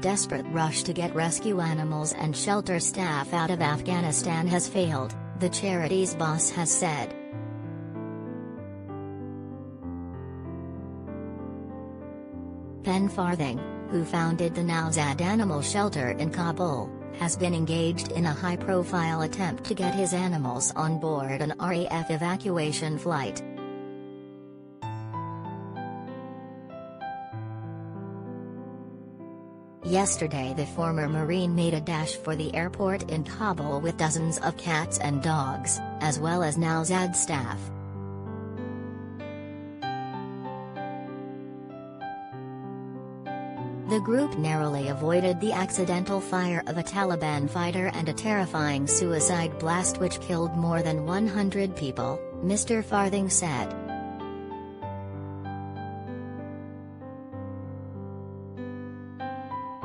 desperate rush to get rescue animals and shelter staff out of Afghanistan has failed, the charity's boss has said. Farthing, who founded the Nowzad animal shelter in Kabul, has been engaged in a high-profile attempt to get his animals on board an RAF evacuation flight. Yesterday the former Marine made a dash for the airport in Kabul with dozens of cats and dogs, as well as Nowzad staff. The group narrowly avoided the accidental fire of a Taliban fighter and a terrifying suicide blast which killed more than 100 people, Mr. Farthing said.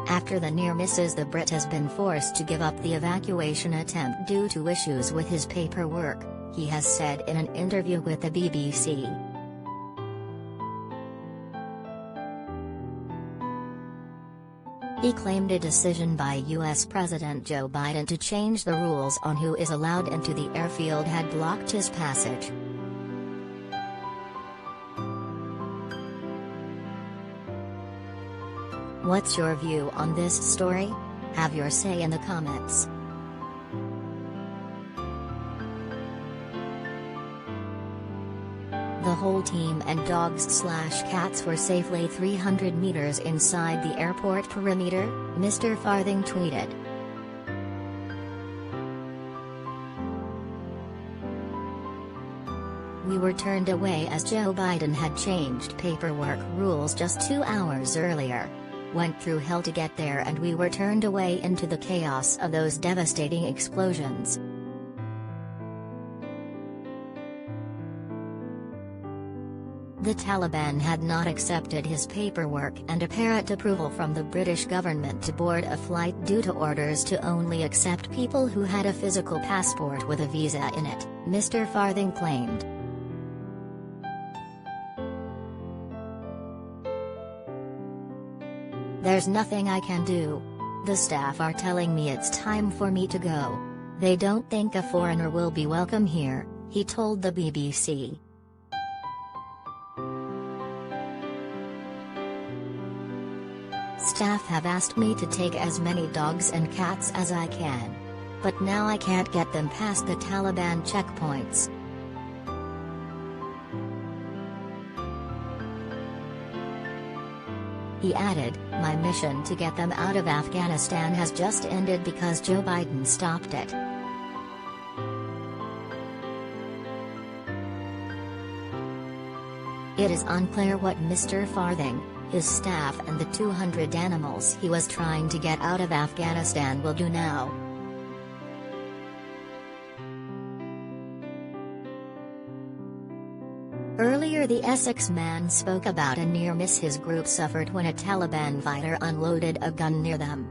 After the near misses, the Brit has been forced to give up the evacuation attempt due to issues with his paperwork, he has said in an interview with the BBC. He claimed a decision by U.S. President Joe Biden to change the rules on who is allowed into the airfield had blocked his passage. What's your view on this story? Have your say in the comments. The whole team and dogs/cats were safely 300 meters inside the airport perimeter, Mr. Farthing tweeted. We were turned away as Joe Biden had changed paperwork rules just 2 hours earlier. Went through hell to get there and we were turned away into the chaos of those devastating explosions. The Taliban had not accepted his paperwork and apparent approval from the British government to board a flight due to orders to only accept people who had a physical passport with a visa in it, Mr. Farthing claimed. There's nothing I can do. The staff are telling me it's time for me to go. They don't think a foreigner will be welcome here, he told the BBC. Staff have asked me to take as many dogs and cats as I can. But now I can't get them past the Taliban checkpoints. He added, my mission to get them out of Afghanistan has just ended because Joe Biden stopped it. It is unclear what Mr. Farthing, his staff and the 200 animals he was trying to get out of Afghanistan will do now. Earlier the Essex man spoke about a near miss his group suffered when a Taliban fighter unloaded a gun near them.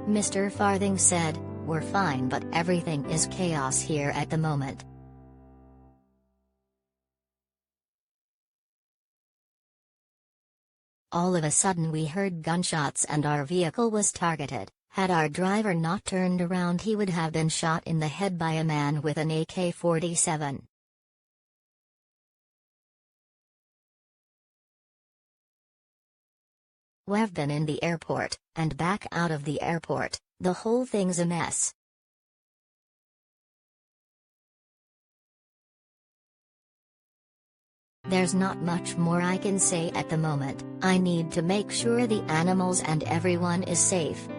Mr. Farthing said, we're fine but everything is chaos here at the moment. All of a sudden we heard gunshots and our vehicle was targeted. Had our driver not turned around he would have been shot in the head by a man with an AK-47. We've been in the airport, and back out of the airport, the whole thing's a mess. There's not much more I can say at the moment. I need to make sure the animals and everyone is safe.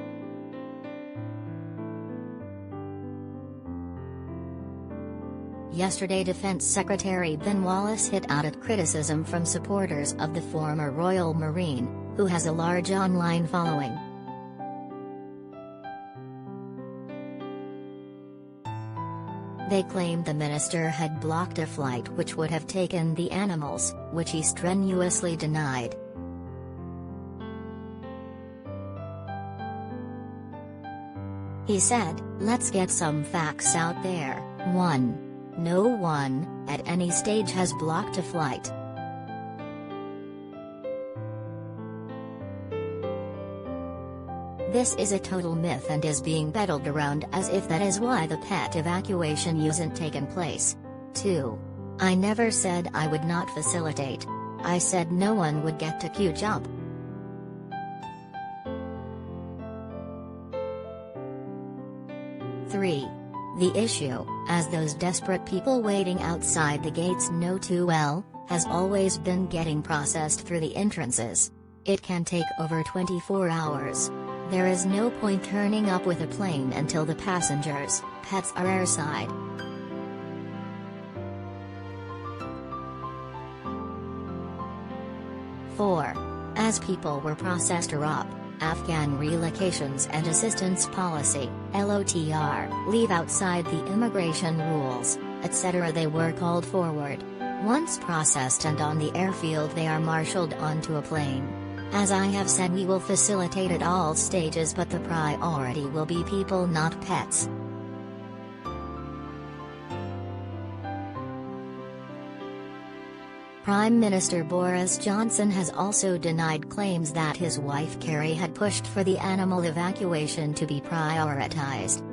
Yesterday Defense Secretary Ben Wallace hit out at criticism from supporters of the former Royal Marine, who has a large online following. They claimed the minister had blocked a flight which would have taken the animals, which he strenuously denied. He said, let's get some facts out there. 1. No one, at any stage, has blocked a flight. This is a total myth and is being peddled around as if that is why the pet evacuation hasn't taken place. 2. I never said I would not facilitate. I said no one would get to queue jump. 3. The issue, as those desperate people waiting outside the gates know too well, has always been getting processed through the entrances. It can take over 24 hours. There is no point turning up with a plane until the passengers, pets are airside. 4. As people were processed up, Afghan Relocations and Assistance Policy, LOTR, leave outside the immigration rules, etc. They were called forward. Once processed and on the airfield, they are marshaled onto a plane. As I have said, we will facilitate at all stages, but the priority will be people, not pets. Prime Minister Boris Johnson has also denied claims that his wife Carrie had pushed for the animal evacuation to be prioritized.